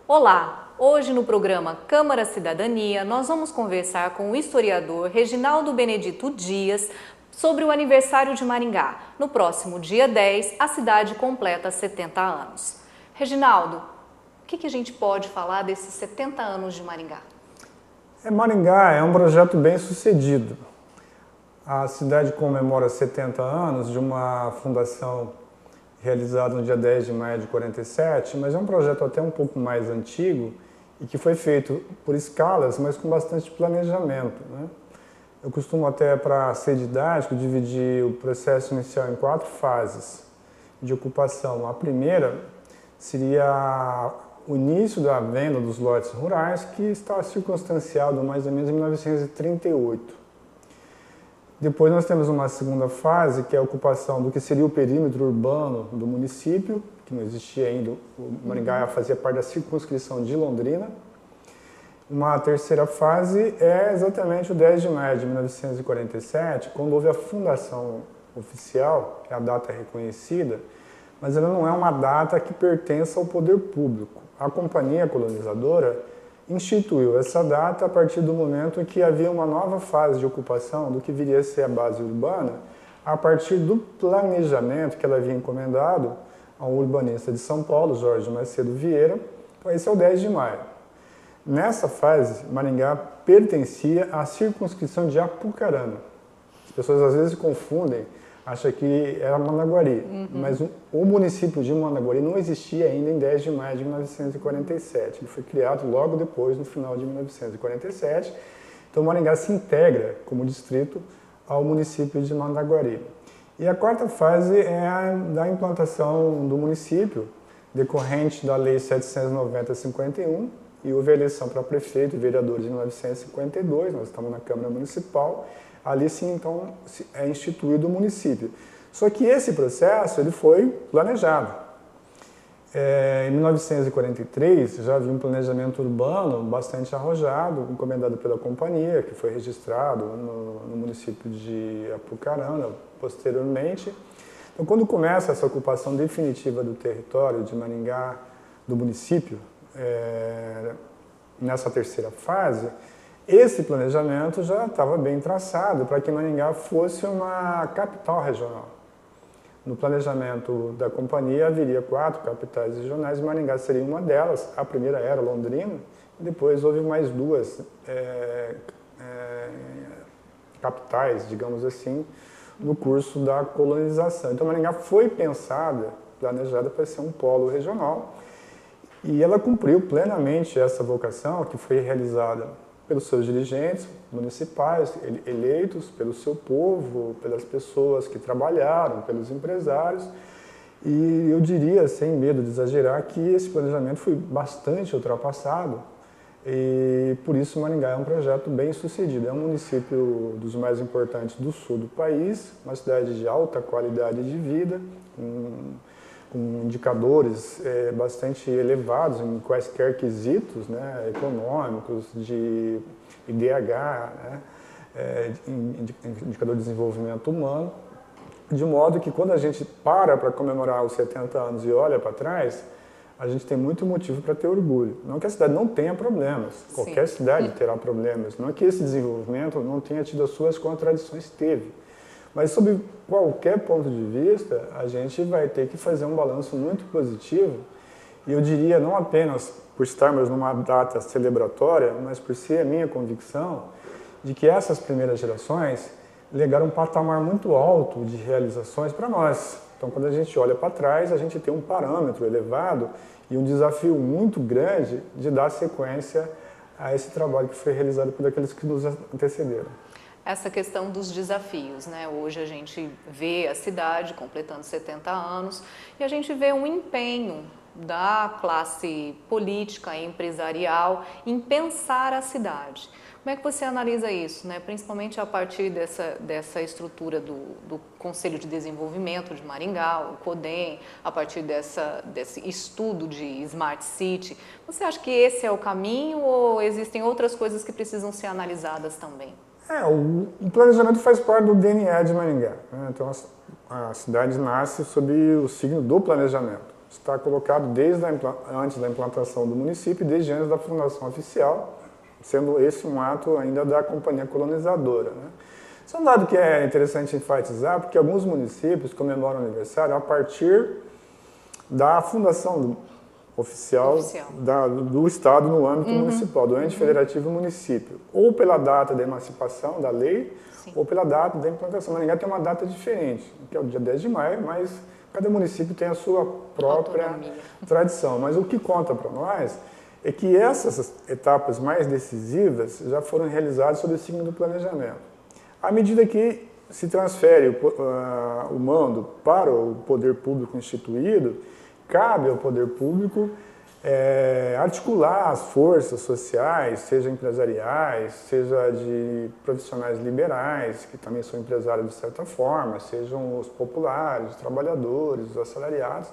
Olá! Hoje no programa Câmara Cidadania nós vamos conversar com o historiador Reginaldo Benedito Dias sobre o aniversário de Maringá. No próximo dia 10, a cidade completa 70 anos. Reginaldo, o que a gente pode falar desses 70 anos de Maringá? Maringá é um projeto bem sucedido. A cidade comemora 70 anos de uma fundação realizada no dia 10 de maio de 47, mas é um projeto até um pouco mais antigo e que foi feito por escalas, mas com bastante planejamento, né? Eu costumo até, para ser didático, dividir o processo inicial em 4 fases de ocupação. A primeira seria o início da venda dos lotes rurais, que está circunstanciado mais ou menos em 1938. Depois nós temos uma segunda fase, que é a ocupação do que seria o perímetro urbano do município, que não existia ainda, o Maringá fazia parte da circunscrição de Londrina. Uma terceira fase é exatamente o 10 de maio de 1947, quando houve a fundação oficial, que é a data reconhecida, mas ela não é uma data que pertence ao poder público. A companhia colonizadora instituiu essa data a partir do momento em que havia uma nova fase de ocupação do que viria a ser a base urbana, a partir do planejamento que ela havia encomendado ao urbanista de São Paulo, Jorge Macedo Vieira. Então esse é o 10 de maio. Nessa fase, Maringá pertencia à circunscrição de Apucarana. As pessoas às vezes confundem, acham que era Managuari, mas o município de Managuari não existia ainda em 10 de maio de 1947. Ele foi criado logo depois, no final de 1947. Então Maringá se integra como distrito ao município de Managuari. E a quarta fase é a da implantação do município, decorrente da Lei 790/51, e houve a eleição para prefeito e vereadores em 1952, nós estamos na Câmara Municipal. Ali sim, então, é instituído o município. Só que esse processo ele foi planejado. Em 1943, já havia um planejamento urbano bastante arrojado, encomendado pela companhia, que foi registrado no município de Apucarana posteriormente. Então, quando começa essa ocupação definitiva do território de Maringá, do município, nessa terceira fase, esse planejamento já estava bem traçado para que Maringá fosse uma capital regional. No planejamento da companhia haveria 4 capitais regionais, Maringá seria uma delas. A primeira era Londrina, e depois houve mais 2 capitais, digamos assim, no curso da colonização. Então Maringá foi pensada, planejada para ser um polo regional, e ela cumpriu plenamente essa vocação que foi realizada pelos seus dirigentes municipais, eleitos pelo seu povo, pelas pessoas que trabalharam, pelos empresários. E eu diria, sem medo de exagerar, que esse planejamento foi bastante ultrapassado e por isso Maringá é um projeto bem sucedido. É um município dos mais importantes do sul do país, uma cidade de alta qualidade de vida, com indicadores bastante elevados em quaisquer quesitos, né, econômicos, de IDH, né, indicador de desenvolvimento humano, de modo que quando a gente para comemorar os 70 anos e olha para trás, a gente tem muito motivo para ter orgulho. Não que a cidade não tenha problemas, qualquer cidade terá problemas, não é que esse desenvolvimento não tenha tido as suas contradições, teve. Mas, sob qualquer ponto de vista, a gente vai ter que fazer um balanço muito positivo. E eu diria, não apenas por estarmos numa data celebratória, mas por ser a minha convicção de que essas primeiras gerações legaram um patamar muito alto de realizações para nós. Então, quando a gente olha para trás, a gente tem um parâmetro elevado e um desafio muito grande de dar sequência a esse trabalho que foi realizado por aqueles que nos antecederam. Essa questão dos desafios, né? Hoje a gente vê a cidade completando 70 anos e a gente vê um empenho da classe política e empresarial em pensar a cidade. Como é que você analisa isso, né? Principalmente a partir dessa estrutura do Conselho de Desenvolvimento de Maringá, o CODEM, a partir desse estudo de Smart City. Você acha que esse é o caminho ou existem outras coisas que precisam ser analisadas também? O planejamento faz parte do DNA de Maringá, né? Então a cidade nasce sob o signo do planejamento. está colocado desde antes da implantação do município e desde antes da fundação oficial, sendo esse um ato ainda da companhia colonizadora, né? Isso é um dado que é interessante enfatizar, porque alguns municípios comemoram o aniversário a partir da fundação oficial. Do Estado no âmbito municipal, do ente federativo município, ou pela data da emancipação da lei, Sim. ou pela data da implantação. Maringá tem uma data diferente, que é o dia 10 de maio, mas cada município tem a sua própria tradição. Mas o que conta para nós é que essas etapas mais decisivas já foram realizadas sob o signo do planejamento. À medida que se transfere o mando para o poder público instituído, cabe ao poder público articular as forças sociais, seja empresariais, seja de profissionais liberais, que também são empresários de certa forma, sejam os populares, os trabalhadores, os assalariados,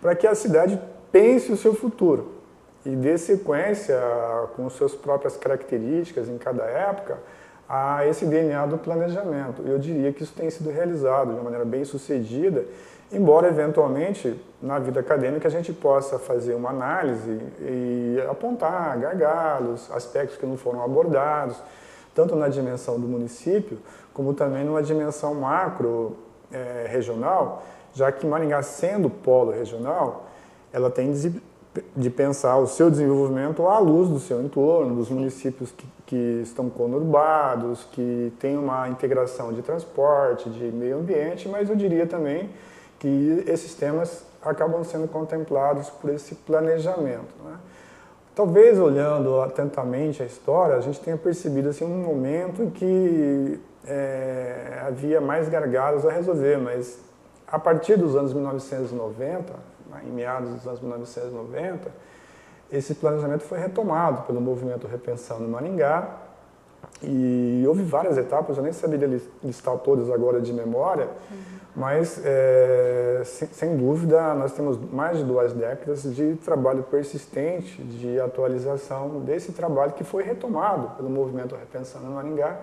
para que a cidade pense o seu futuro e dê sequência com suas próprias características em cada época a esse DNA do planejamento. Eu diria que isso tem sido realizado de uma maneira bem sucedida, embora eventualmente na vida acadêmica a gente possa fazer uma análise e apontar gargalos, aspectos que não foram abordados, tanto na dimensão do município, como também numa dimensão macro regional, já que Maringá, sendo polo regional, ela tem de pensar o seu desenvolvimento à luz do seu entorno, dos municípios que estão conurbados, que têm uma integração de transporte, de meio ambiente, mas eu diria também que esses temas acabam sendo contemplados por esse planejamento, né? Talvez, olhando atentamente a história, a gente tenha percebido assim, um momento em que havia mais gargalos a resolver, mas a partir dos anos 1990, em meados dos anos 1990, esse planejamento foi retomado pelo movimento Repensando Maringá e houve várias etapas, eu nem saberia listar todas agora de memória, mas sem dúvida nós temos mais de 2 décadas de trabalho persistente, de atualização desse trabalho que foi retomado pelo movimento Repensando Maringá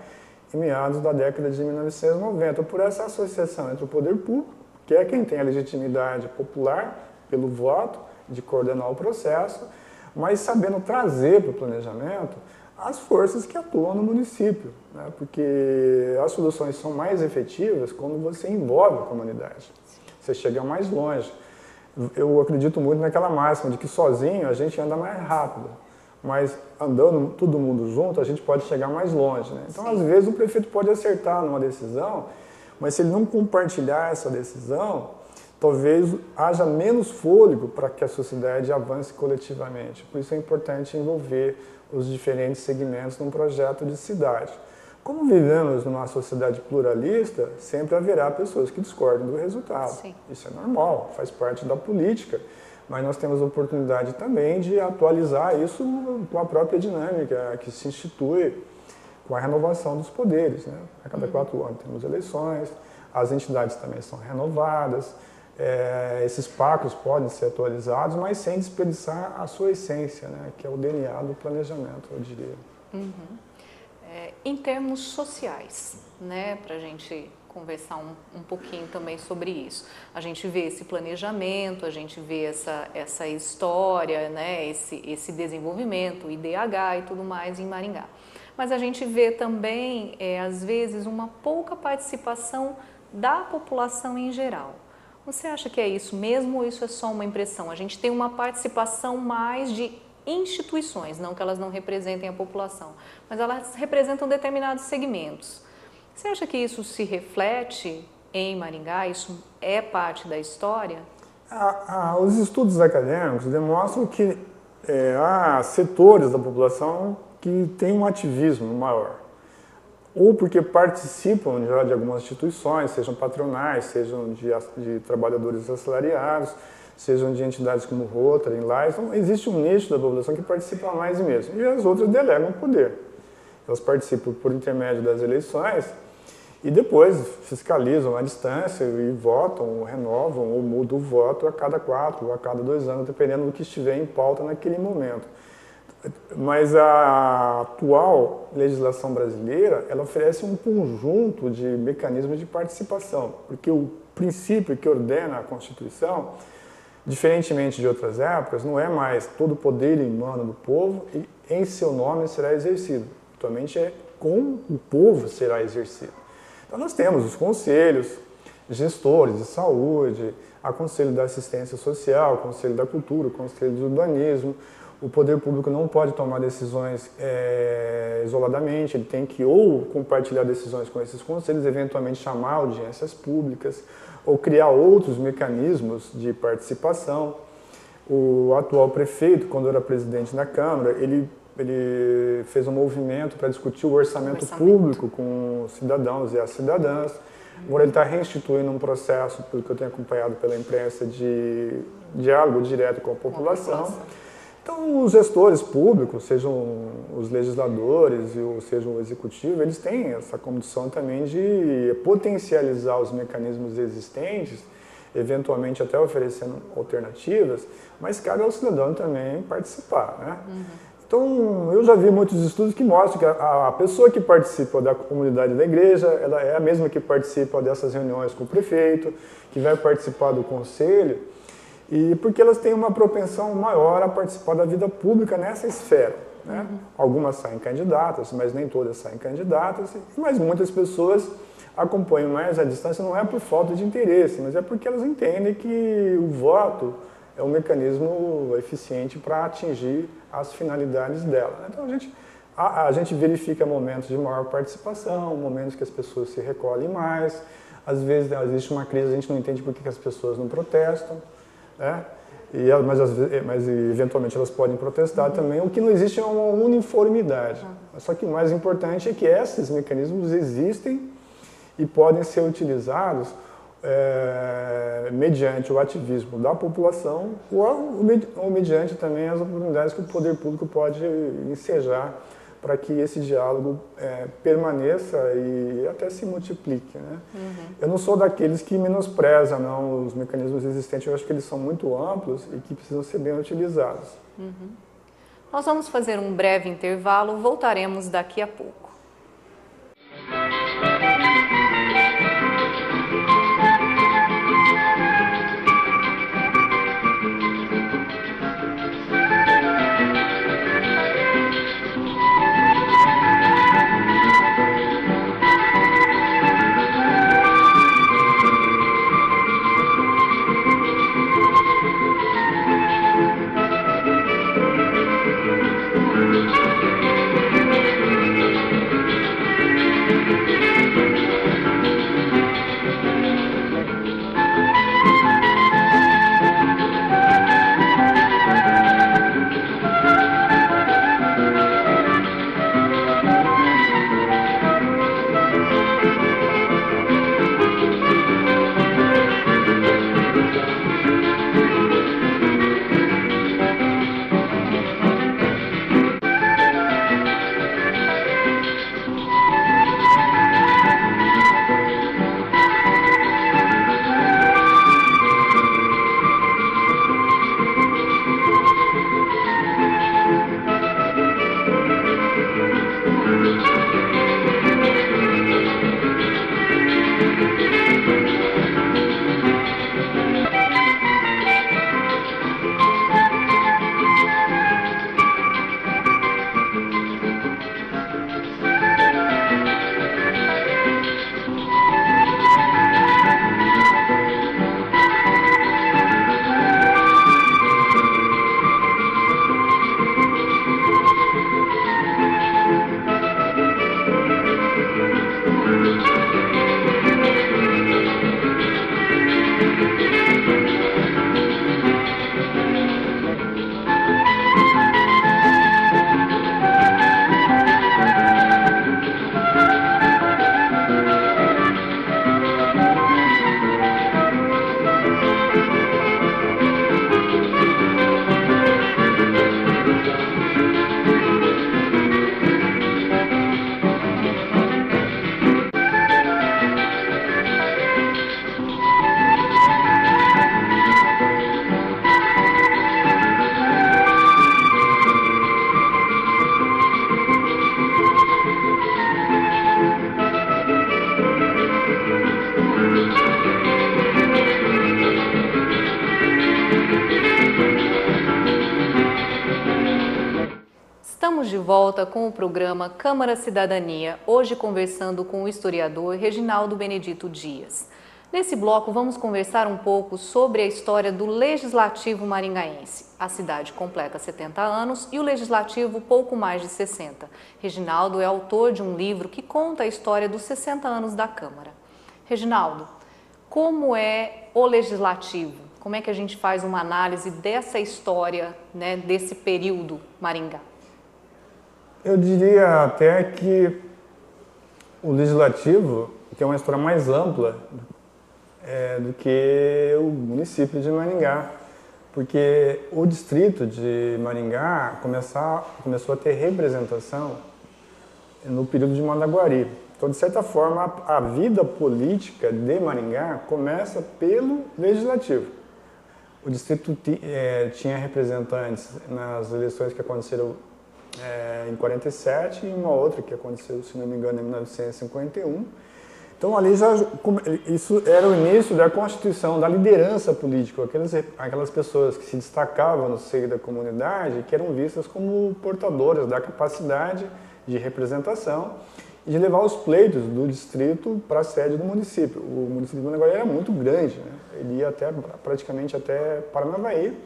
em meados da década de 1990, por essa associação entre o poder público, que é quem tem a legitimidade popular pelo voto, de coordenar o processo, mas sabendo trazer para o planejamento as forças que atuam no município, né? Porque as soluções são mais efetivas quando você envolve a comunidade, você chega mais longe. Eu acredito muito naquela máxima de que sozinho a gente anda mais rápido, mas andando todo mundo junto a gente pode chegar mais longe, né? Então, às vezes, o prefeito pode acertar numa decisão, mas se ele não compartilhar essa decisão, talvez haja menos fôlego para que a sociedade avance coletivamente. Por isso é importante envolver os diferentes segmentos num projeto de cidade. Como vivemos numa sociedade pluralista, sempre haverá pessoas que discordam do resultado. Sim. Isso é normal, faz parte da política, mas nós temos a oportunidade também de atualizar isso com a própria dinâmica que se institui com a renovação dos poderes, né? A cada 4 anos temos eleições, as entidades também são renovadas, esses pactos podem ser atualizados, mas sem desperdiçar a sua essência, né? Que é o DNA do planejamento, eu diria. Em termos sociais, né, para a gente conversar um pouquinho também sobre isso. A gente vê esse planejamento, a gente vê essa história, né, esse desenvolvimento, IDH e tudo mais em Maringá. Mas a gente vê também, às vezes, uma pouca participação da população em geral. Você acha que é isso mesmo ou isso é só uma impressão? A gente tem uma participação mais de instituições, não que elas não representem a população, mas elas representam determinados segmentos. Você acha que isso se reflete em Maringá? Isso é parte da história? Os estudos acadêmicos demonstram que há setores da população que têm um ativismo maior, ou porque participam já de algumas instituições, sejam patronais, sejam de trabalhadores assalariados, sejam de entidades como Rotary, Enlice. Então, existe um nicho da população que participa mais mesmo, e as outras delegam poder. Elas participam por intermédio das eleições e depois fiscalizam à distância e votam, ou renovam, ou mudam o voto a cada 4 ou a cada 2 anos, dependendo do que estiver em pauta naquele momento. Mas a atual legislação brasileira, ela oferece um conjunto de mecanismos de participação, porque o princípio que ordena a Constituição Diferentemente de outras épocas, não é mais todo o poder humano do povo e em seu nome será exercido. Atualmente é com o povo será exercido. Então nós temos os conselhos, gestores de saúde, a Conselho da Assistência Social, o Conselho da Cultura, o Conselho do Urbanismo. O poder público não pode tomar decisões isoladamente, ele tem que ou compartilhar decisões com esses conselhos, eventualmente chamar audiências públicas, ou criar outros mecanismos de participação. O atual prefeito, quando era presidente da Câmara, ele fez um movimento para discutir o orçamento público com os cidadãos e as cidadãs. Agora ele está reinstituindo um processo, pelo que eu tenho acompanhado pela imprensa, de diálogo direto com a população. Então, os gestores públicos, sejam os legisladores ou seja o executivo, eles têm essa condição também de potencializar os mecanismos existentes, eventualmente até oferecendo alternativas, mas cabe ao cidadão também participar, né? Então, eu já vi muitos estudos que mostram que a pessoa que participa da comunidade da igreja, ela é a mesma que participa dessas reuniões com o prefeito, que vai participar do conselho, e porque elas têm uma propensão maior a participar da vida pública nessa esfera, né? Algumas saem candidatas, mas nem todas saem candidatas, mas muitas pessoas acompanham mais à distância, não é por falta de interesse, mas é porque elas entendem que o voto é um mecanismo eficiente para atingir as finalidades dela. Então a gente verifica momentos de maior participação, momentos que as pessoas se recolhem mais, às vezes existe uma crise, a gente não entende por que as pessoas não protestam, né? Mas eventualmente elas podem protestar também. O que não existe é uma uniformidade. Só que o mais importante é que esses mecanismos existem e podem ser utilizados mediante o ativismo da população ou mediante também as oportunidades que o poder público pode ensejar para que esse diálogo permaneça e até se multiplique, né? Eu não sou daqueles que menosprezam não, os mecanismos existentes, eu acho que eles são muito amplos e que precisam ser bem utilizados. Nós vamos fazer um breve intervalo, voltaremos daqui a pouco. Estamos de volta com o programa Câmara Cidadania, hoje conversando com o historiador Reginaldo Benedito Dias. Nesse bloco vamos conversar um pouco sobre a história do Legislativo maringaense. A cidade completa 70 anos e o Legislativo pouco mais de 60. Reginaldo é autor de um livro que conta a história dos 60 anos da Câmara. Reginaldo, como é o Legislativo? Como é que a gente faz uma análise dessa história, né, desse período Maringá? Eu diria até que o Legislativo tem uma história mais ampla do que o município de Maringá, porque o distrito de Maringá começou a ter representação no período de Mandaguari. Então, de certa forma, a vida política de Maringá começa pelo Legislativo. O distrito tinha representantes nas eleições que aconteceram em 47 e uma outra que aconteceu, se não me engano, em 1951. Então, ali isso era o início da constituição, da liderança política, aquelas pessoas que se destacavam no seio da comunidade, que eram vistas como portadoras da capacidade de representação e de levar os pleitos do distrito para a sede do município. O município de Mandaguari era muito grande, né? Ele ia praticamente até Paranavaí.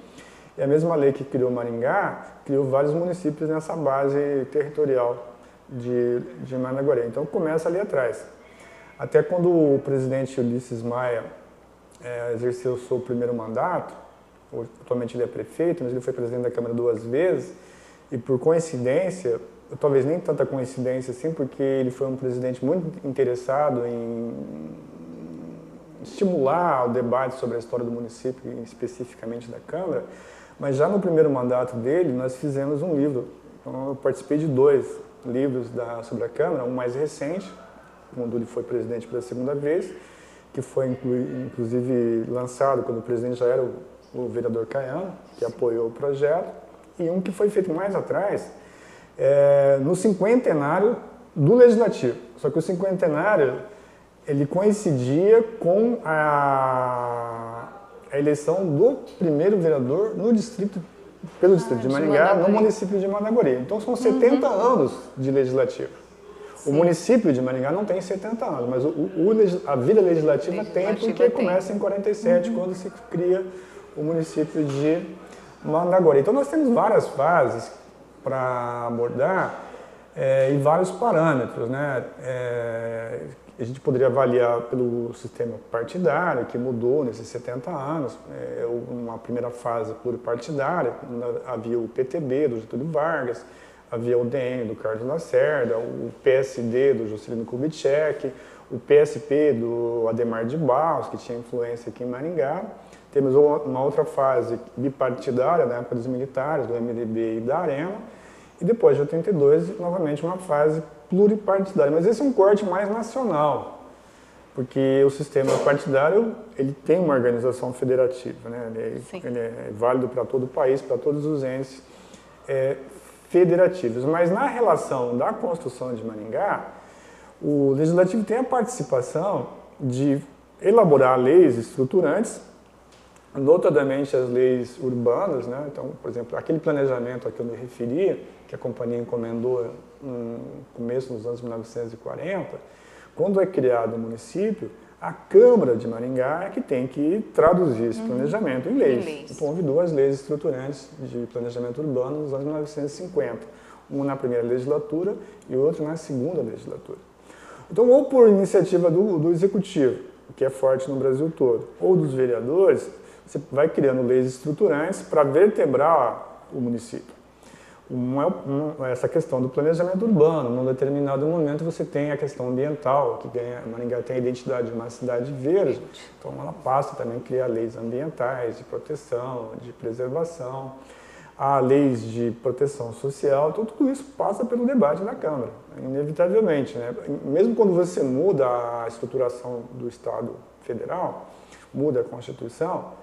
E a mesma lei que criou Maringá criou vários municípios nessa base territorial de Mandaguari. Então começa ali atrás. Até quando o presidente Ulisses Maia exerceu o seu primeiro mandato, atualmente ele é prefeito, mas ele foi presidente da Câmara 2 vezes, e por coincidência, talvez nem tanta coincidência assim, porque ele foi um presidente muito interessado em estimular o debate sobre a história do município, especificamente da Câmara, mas já no primeiro mandato dele, nós fizemos um livro. Então, eu participei de 2 livros sobre a Câmara, um mais recente, quando ele foi presidente pela segunda vez, que foi inclusive lançado quando o presidente já era o vereador Caiano, que apoiou o projeto, e um que foi feito mais atrás, no cinquentenário do Legislativo. Só que o cinquentenário ele coincidia com a eleição do primeiro vereador pelo distrito de Maringá, no município de Mandaguari. Então são 70 anos de legislativo. Sim. O município de Maringá não tem 70 anos, mas a vida legislativa tem, porque começa em 47, quando se cria o município de Mandaguari. Então nós temos várias fases para abordar e vários parâmetros, né? A gente poderia avaliar pelo sistema partidário, que mudou nesses 70 anos. Uma primeira fase pluripartidária, havia o PTB do Getúlio Vargas, havia o DN do Carlos Lacerda, o PSD do Juscelino Kubitschek, o PSP do Adhemar de Barros, que tinha influência aqui em Maringá. Temos uma outra fase bipartidária, na época dos militares, do MDB e da Arena. E depois de 82, novamente uma fase pluripartidária. Mas esse é um corte mais nacional, porque o sistema partidário ele tem uma organização federativa, né? Ele é válido para todo o país, para todos os entes federativos. Mas na relação da construção de Maringá, o Legislativo tem a participação de elaborar leis estruturantes, notadamente as leis urbanas, né? Então, por exemplo, aquele planejamento a que eu me referia, que a companhia encomendou no começo dos anos 1940, quando é criado o município, a Câmara de Maringá é que tem que traduzir esse planejamento em leis. Então, houve 2 leis estruturantes de planejamento urbano nos anos 1950, uma na primeira legislatura e outra na segunda legislatura. Então, ou por iniciativa do Executivo, que é forte no Brasil todo, ou dos vereadores, você vai criando leis estruturantes para vertebrar o município. Essa questão do planejamento urbano, num determinado momento você tem a questão ambiental, que Maringá tem a identidade de uma cidade verde, então ela passa também a criar leis ambientais, de proteção, de preservação, há leis de proteção social, então tudo isso passa pelo debate da Câmara, inevitavelmente, né? Mesmo quando você muda a estruturação do Estado Federal, muda a Constituição,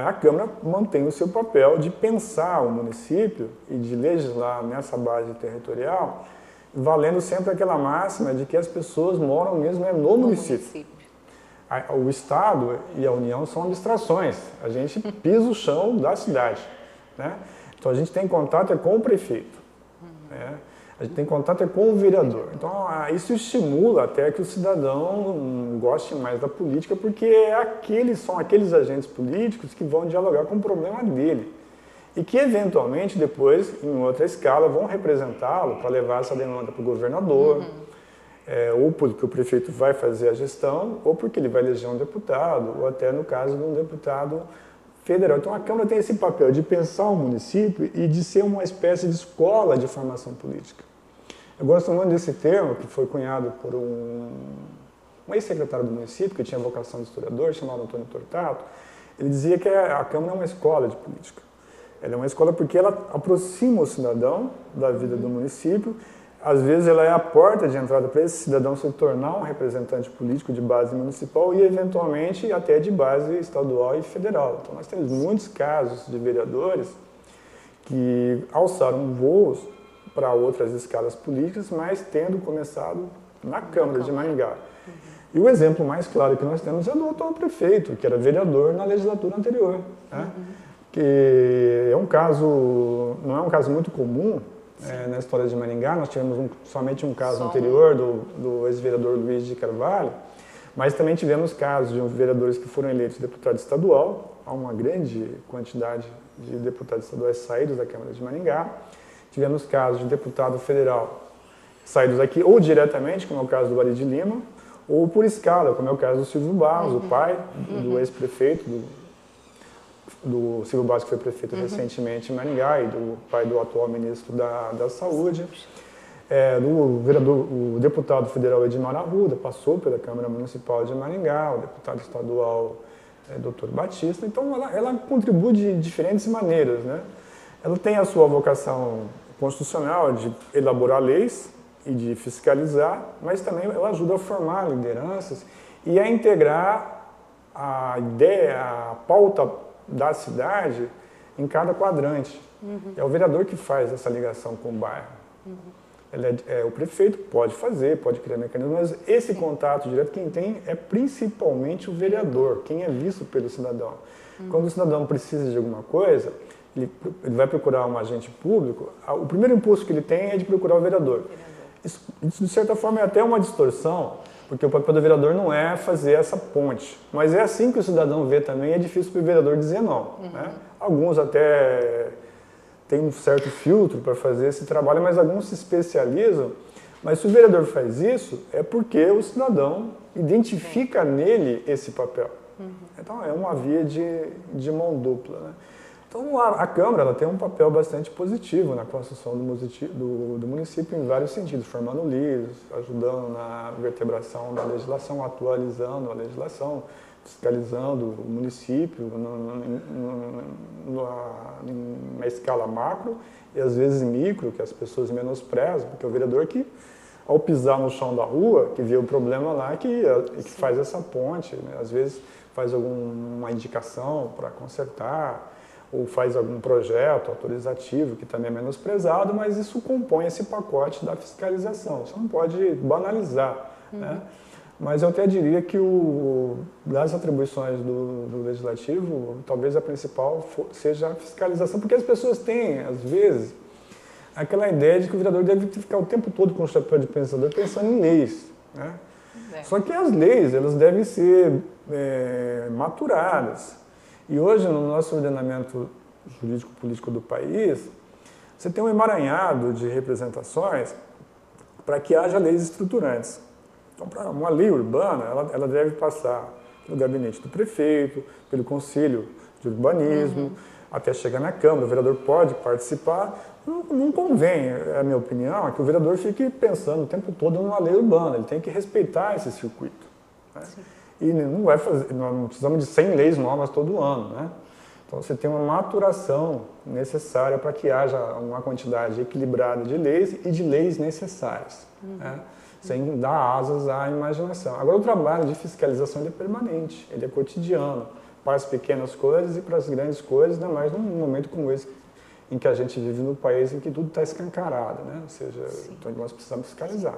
a Câmara mantém o seu papel de pensar o município e de legislar nessa base territorial, valendo sempre aquela máxima de que as pessoas moram mesmo no município. O Estado e a União são abstrações, a gente pisa o chão da cidade, né? Então a gente tem contato com o prefeito, né? A gente tem contato com o vereador. Então isso estimula até que o cidadão goste mais da política, porque são aqueles agentes políticos que vão dialogar com o problema dele e que eventualmente depois, em outra escala, vão representá-lo para levar essa demanda para o governador, ou porque o prefeito vai fazer a gestão, ou porque ele vai eleger um deputado, ou até no caso de um deputado federal. Então a Câmara tem esse papel de pensar o município e de ser uma espécie de escola de formação política. Eu gosto muito desse termo, que foi cunhado por um ex-secretário do município, que tinha vocação de historiador, chamado Antônio Tortato. Ele dizia que a Câmara é uma escola de política. Ela é uma escola porque ela aproxima o cidadão da vida do município. Às vezes ela é a porta de entrada para esse cidadão se tornar um representante político de base municipal e, eventualmente, até de base estadual e federal. Então, nós temos muitos casos de vereadores que alçaram voos para outras escalas políticas, mas tendo começado na Câmara de Maringá. E o exemplo mais claro que nós temos é do atual prefeito, que era vereador na legislatura anterior, né? Que é um caso, não é um caso muito comum, na história de Maringá. Nós tivemos somente um caso anterior do ex-vereador Luiz de Carvalho, mas também tivemos casos de vereadores que foram eleitos deputado estadual. Há uma grande quantidade de deputados estaduais saídos da Câmara de Maringá. Tivemos casos de deputado federal saídos aqui ou diretamente, como é o caso do Ari de Lima, ou por escala, como é o caso do Silvio Barros, o pai do ex-prefeito, do Silvio Barros, que foi prefeito recentemente em Maringá, e do pai do atual ministro da Saúde. O deputado federal Edmar Arruda passou pela Câmara Municipal de Maringá, o deputado estadual Dr. Batista. Então, ela contribui de diferentes maneiras, né? Ela tem a sua vocação constitucional de elaborar leis e de fiscalizar, mas também ela ajuda a formar lideranças e a integrar a ideia, a pauta da cidade em cada quadrante. É o vereador que faz essa ligação com o bairro. O prefeito pode fazer, pode criar mecanismos, mas esse contato direto quem tem é principalmente o vereador, quem é visto pelo cidadão. Quando o cidadão precisa de alguma coisa, ele vai procurar um agente público, o primeiro impulso que ele tem é de procurar o vereador. Isso, de certa forma, é até uma distorção, porque o papel do vereador não é fazer essa ponte. Mas é assim que o cidadão vê também, é difícil para o vereador dizer não. Né? Alguns até têm um certo filtro para fazer esse trabalho, mas alguns se especializam. Mas se o vereador faz isso, é porque o cidadão identifica nele esse papel. Então, é uma via de mão dupla. Né? Então, a Câmara ela tem um papel bastante positivo na construção do município em vários sentidos, formando livros, ajudando na vertebração da legislação, atualizando a legislação, fiscalizando o município numa escala macro e às vezes micro, que as pessoas menosprezam, porque é o vereador que, ao pisar no chão da rua, que vê o problema lá, que faz essa ponte, né? Às vezes faz alguma indicação para consertar, ou faz algum projeto autorizativo que também é menosprezado, mas isso compõe esse pacote da fiscalização. Você não pode banalizar, né? Mas eu até diria que das atribuições do Legislativo, talvez a principal seja a fiscalização, porque as pessoas têm, às vezes, aquela ideia de que o vereador deve ficar o tempo todo com o chapéu de pensador pensando em leis, né? Só que as leis, elas devem ser maturadas. E hoje, no nosso ordenamento jurídico-político do país, você tem um emaranhado de representações para que haja leis estruturantes. Então, para uma lei urbana, ela deve passar pelo gabinete do prefeito, pelo conselho de urbanismo, até chegar na Câmara. O vereador pode participar. Não convém, é a minha opinião, que o vereador fique pensando o tempo todo numa lei urbana. Ele tem que respeitar esse circuito. Né? E não vai fazer, nós não precisamos de 100 leis novas todo ano, né? Então você tem uma maturação necessária para que haja uma quantidade equilibrada de leis e de leis necessárias, né? Sem dar asas à imaginação. Agora o trabalho de fiscalização ele é permanente, ele é cotidiano, para as pequenas coisas e para as grandes coisas, ainda mais num momento como esse em que a gente vive no país em que tudo está escancarado, né? Ou seja, então nós precisamos fiscalizar.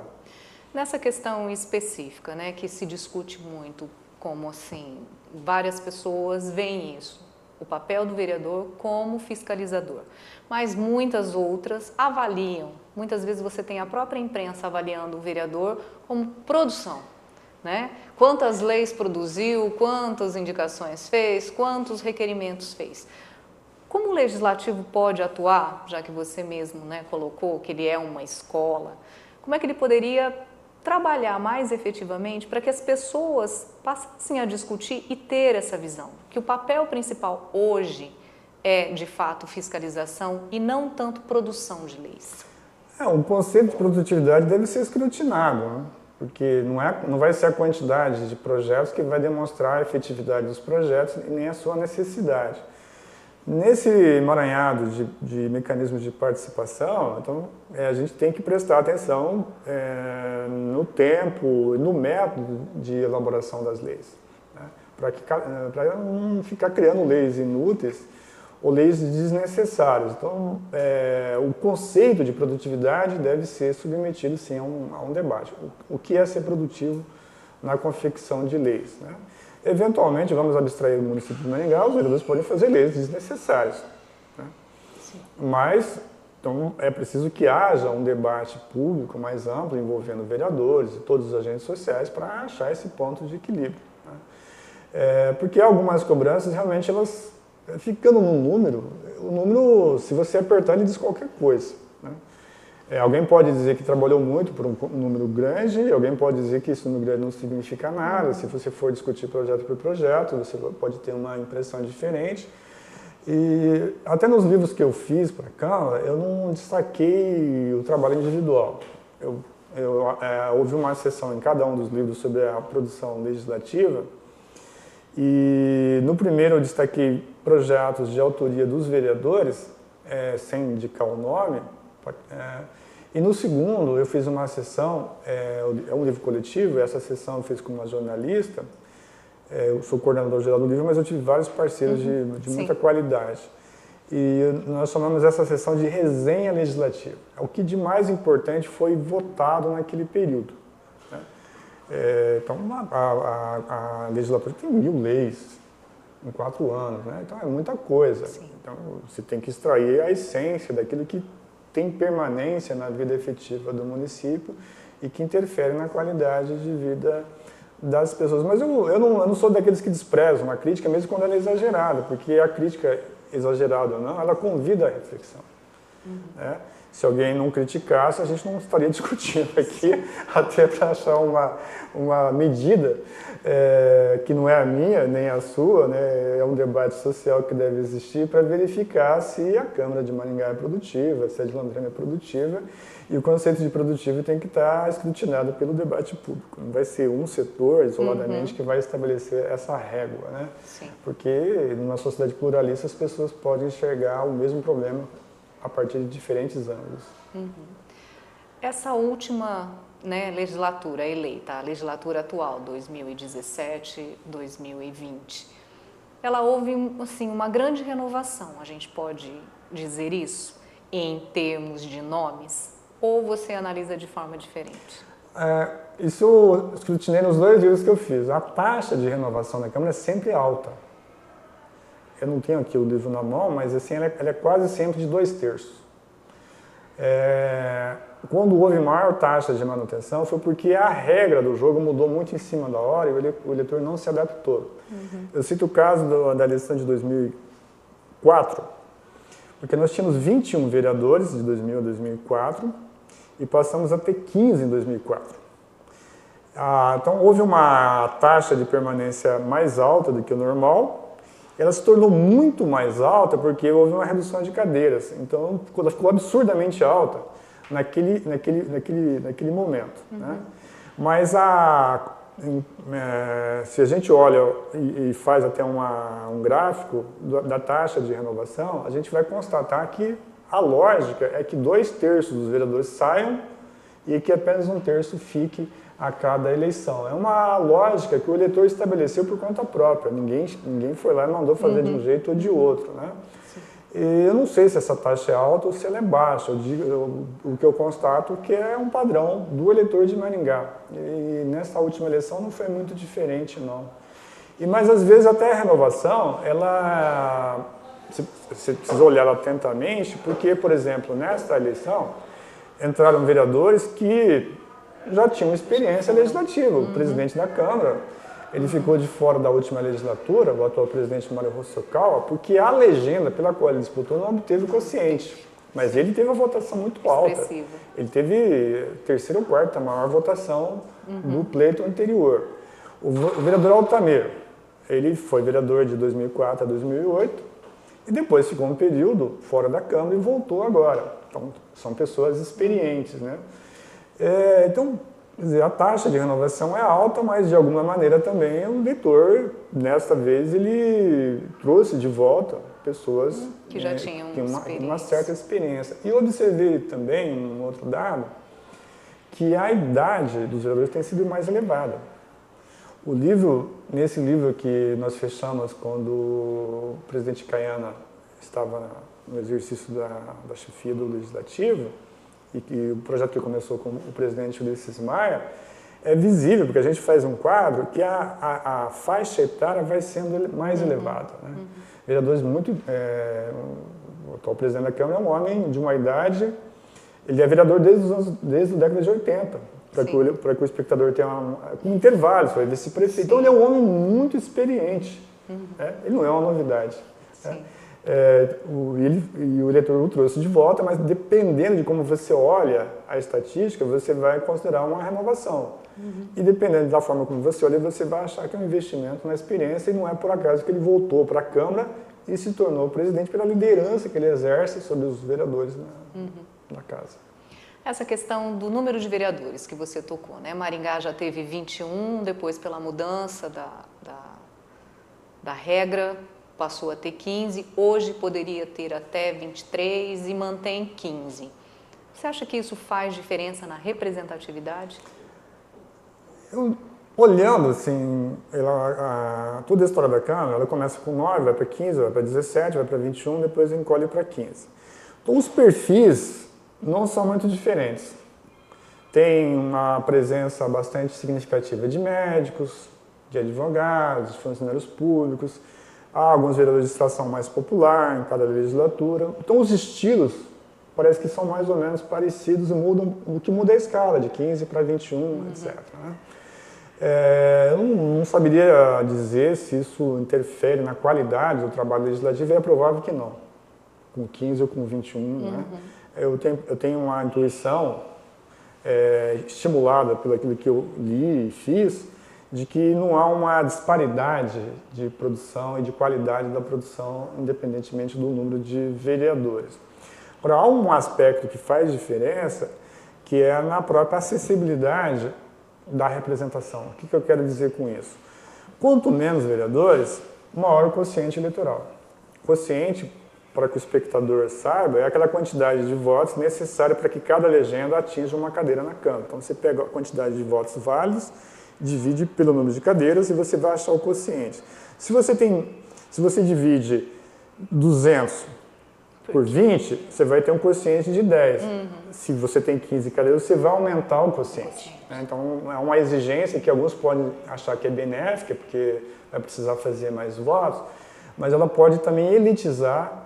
Nessa questão específica, né, que se discute muito, como assim, várias pessoas veem isso, o papel do vereador como fiscalizador, mas muitas outras avaliam. Muitas vezes você tem a própria imprensa avaliando o vereador como produção, né? Quantas leis produziu, quantas indicações fez, quantos requerimentos fez. Como o legislativo pode atuar, já que você mesmo, né, colocou que ele é uma escola, como é que ele poderia trabalhar mais efetivamente para que as pessoas passassem a discutir e ter essa visão? Que o papel principal hoje é, de fato, fiscalização e não tanto produção de leis. O conceito de produtividade deve ser escrutinado, né? Porque não vai ser a quantidade de projetos que vai demonstrar a efetividade dos projetos e nem a sua necessidade. Nesse emaranhado de mecanismos de participação, então, a gente tem que prestar atenção no tempo e no método de elaboração das leis, né? Para não ficar criando leis inúteis ou leis desnecessárias. Então, o conceito de produtividade deve ser submetido, sim, a um debate. O que é ser produtivo na confecção de leis, né? Eventualmente, vamos abstrair o município de Maringá, os vereadores podem fazer leis desnecessárias, né? Mas, então, é preciso que haja um debate público mais amplo, envolvendo vereadores e todos os agentes sociais, para achar esse ponto de equilíbrio, né? Porque algumas cobranças, realmente, elas ficando num número, o número, se você apertar, ele diz qualquer coisa, né? Alguém pode dizer que trabalhou muito por um número grande, alguém pode dizer que esse número grande não significa nada. Se você for discutir projeto por projeto, você pode ter uma impressão diferente. E até nos livros que eu fiz para a Câmara, eu não destaquei o trabalho individual. Houve uma seção em cada um dos livros sobre a produção legislativa, e no primeiro eu destaquei projetos de autoria dos vereadores, sem indicar o nome. E no segundo, eu fiz uma sessão, é um livro coletivo, essa sessão eu fiz com uma jornalista, eu sou coordenador geral do livro, mas eu tive vários parceiros de muita qualidade. E nós chamamos essa sessão de resenha legislativa. O que de mais importante foi votado naquele período, né? Então, a legislatura tem 1000 leis em 4 anos, né? Então é muita coisa. Sim. Então você tem que extrair a essência daquilo que tem permanência na vida efetiva do município e que interfere na qualidade de vida das pessoas. Mas eu não sou daqueles que desprezam a crítica, mesmo quando ela é exagerada, porque a crítica, exagerada ou não, ela convida à reflexão, né? Se alguém não criticasse, a gente não estaria discutindo aqui, até para achar uma medida que não é a minha, nem a sua, né? É um debate social que deve existir para verificar se a Câmara de Maringá é produtiva, se a de Londrina é produtiva, e o conceito de produtivo tem que estar escrutinado pelo debate público. Não vai ser um setor, isoladamente, que vai estabelecer essa régua, né? Sim. Porque numa sociedade pluralista as pessoas podem enxergar o mesmo problema a partir de diferentes ângulos. Essa última, né, legislatura eleita, a legislatura atual, 2017-2020, ela houve, assim, uma grande renovação, a gente pode dizer isso, em termos de nomes, ou você analisa de forma diferente? Isso eu escrutinei nos 2 livros que eu fiz. A taxa de renovação da Câmara é sempre alta. Eu não tenho aqui o livro na mão, mas assim, ela é quase sempre de 2/3. Quando houve maior taxa de manutenção, foi porque a regra do jogo mudou muito em cima da hora e o eleitor não se adaptou. Eu cito o caso da eleição de 2004, porque nós tínhamos 21 vereadores de 2000 a 2004 e passamos a ter 15 em 2004. Então, houve uma taxa de permanência mais alta do que o normal. Ela se tornou muito mais alta porque houve uma redução de cadeiras. Então, ela ficou absurdamente alta naquele momento, né? Mas se a gente olha e faz até um gráfico da taxa de renovação, a gente vai constatar que a lógica é que 2/3 dos vereadores saiam e que apenas 1/3 fique a cada eleição. É uma lógica que o eleitor estabeleceu por conta própria. Ninguém foi lá e mandou fazer de um jeito ou de outro, né? E eu não sei se essa taxa é alta ou se ela é baixa. O que eu constato é que é um padrão do eleitor de Maringá. E nessa última eleição não foi muito diferente, não. Mas às vezes até a renovação, você precisa olhar atentamente, porque, por exemplo, nesta eleição, entraram vereadores que já tinham experiência legislativa. O presidente da Câmara, ele ficou de fora da última legislatura, o atual presidente Mário Russocala, porque a legenda pela qual ele disputou não obteve o quociente. Mas ele teve uma votação muito alta. Expressiva. Ele teve terceira ou quarta maior votação do pleito anterior. O vereador Altamiro, ele foi vereador de 2004 a 2008 e depois ficou um período fora da Câmara e voltou agora. Então, são pessoas experientes, né? Então, quer dizer, a taxa de renovação é alta, mas de alguma maneira também o eleitor, nesta vez, ele trouxe de volta pessoas que já tinham uma certa experiência. E eu observei também, um outro dado, que a idade dos vereadores tem sido mais elevada. Nesse livro que nós fechamos quando o presidente Caiana estava no exercício da chefia do Legislativo, e que o projeto que começou com o presidente Ulisses Maia, é visível, porque a gente faz um quadro que a faixa etária vai sendo mais elevada. Né? Vereadores o atual presidente da Câmara é um homem de uma idade, ele é vereador desde a década de 80, para que o espectador tenha com intervalos, vai ver se prefeito. Então ele é um homem muito experiente, né? Ele não é uma novidade. Né? O eleitor o trouxe de volta, mas dependendo de como você olha a estatística, você vai considerar uma renovação. E dependendo da forma como você olha, você vai achar que é um investimento na experiência e não é por acaso que ele voltou para a Câmara e se tornou presidente pela liderança que ele exerce sobre os vereadores na casa. Essa questão do número de vereadores que você tocou, né? Maringá já teve 21, depois pela mudança da regra, passou a ter 15, hoje poderia ter até 23 e mantém 15. Você acha que isso faz diferença na representatividade? Olhando assim, toda a história da Câmara, ela começa com 9, vai para 15, vai para 17, vai para 21, depois encolhe para 15. Então os perfis não são muito diferentes. Tem uma presença bastante significativa de médicos, de advogados, de funcionários públicos, há alguns vereadores de extração mais popular em cada legislatura. Então os estilos parece que são mais ou menos parecidos e mudam, o que muda é a escala, de 15 para 21, etc. Né? Eu não saberia dizer se isso interfere na qualidade do trabalho legislativo, é provável que não, com 15 ou com 21. Né? Eu tenho uma intuição estimulada pelo aquilo que eu li e fiz, de que não há uma disparidade de produção e de qualidade da produção, independentemente do número de vereadores. Agora, há um aspecto que faz diferença, que é na própria acessibilidade da representação. O que eu quero dizer com isso? Quanto menos vereadores, maior o quociente eleitoral. O quociente, para que o espectador saiba, é aquela quantidade de votos necessária para que cada legenda atinja uma cadeira na Câmara. Então, você pega a quantidade de votos válidos, divide pelo número de cadeiras e você vai achar o quociente. Se você divide 200 por 20, você vai ter um quociente de 10. Se você tem 15 cadeiras, você vai aumentar o quociente. Então, é uma exigência que alguns podem achar que é benéfica, porque vai precisar fazer mais votos, mas ela pode também elitizar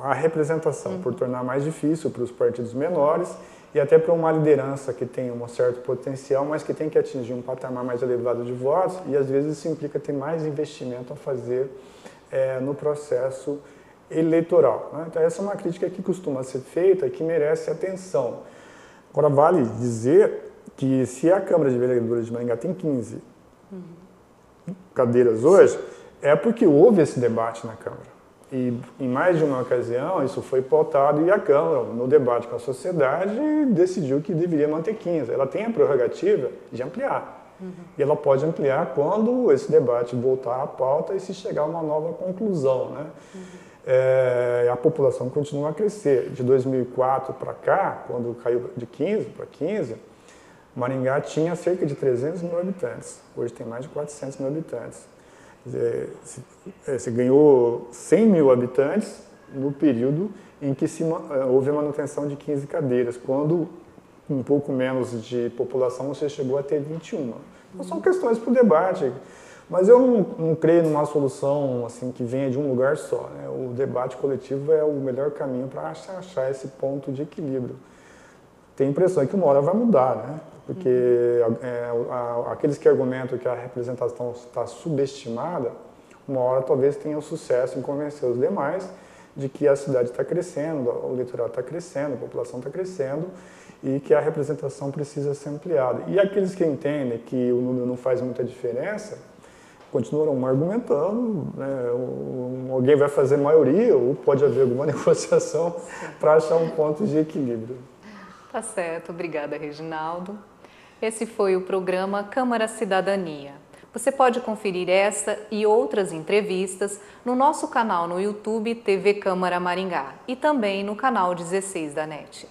a representação, por tornar mais difícil para os partidos menores e até para uma liderança que tem um certo potencial, mas que tem que atingir um patamar mais elevado de votos, e às vezes isso implica ter mais investimento a fazer no processo eleitoral. Né? Então essa é uma crítica que costuma ser feita e que merece atenção. Agora vale dizer que se a Câmara de Vereadores de Maringá tem 15 cadeiras hoje, é porque houve esse debate na Câmara. E em mais de uma ocasião isso foi pautado e a Câmara, no debate com a sociedade, decidiu que deveria manter 15. Ela tem a prerrogativa de ampliar. E ela pode ampliar quando esse debate voltar à pauta e se chegar a uma nova conclusão. Né? A população continua a crescer. De 2004 para cá, quando caiu de 15 para 15, Maringá tinha cerca de 300 mil habitantes. Hoje tem mais de 400 mil habitantes. Você ganhou 100 mil habitantes no período em que houve a manutenção de 15 cadeiras, quando um pouco menos de população você chegou a ter 21. São questões para o debate, mas eu não creio numa solução assim que venha de um lugar só, né? O debate coletivo é o melhor caminho para achar esse ponto de equilíbrio. Tem a impressão que uma hora vai mudar, né? Porque aqueles que argumentam que a representação está subestimada, uma hora talvez tenham sucesso em convencer os demais de que a cidade está crescendo, o litoral está crescendo, a população está crescendo e que a representação precisa ser ampliada. E aqueles que entendem que o número não faz muita diferença, continuam argumentando, né? Alguém vai fazer maioria ou pode haver alguma negociação para achar um ponto de equilíbrio. Tá certo, obrigada, Reginaldo. Esse foi o programa Câmara Cidadania. Você pode conferir essa e outras entrevistas no nosso canal no YouTube TV Câmara Maringá e também no canal 16 da NET.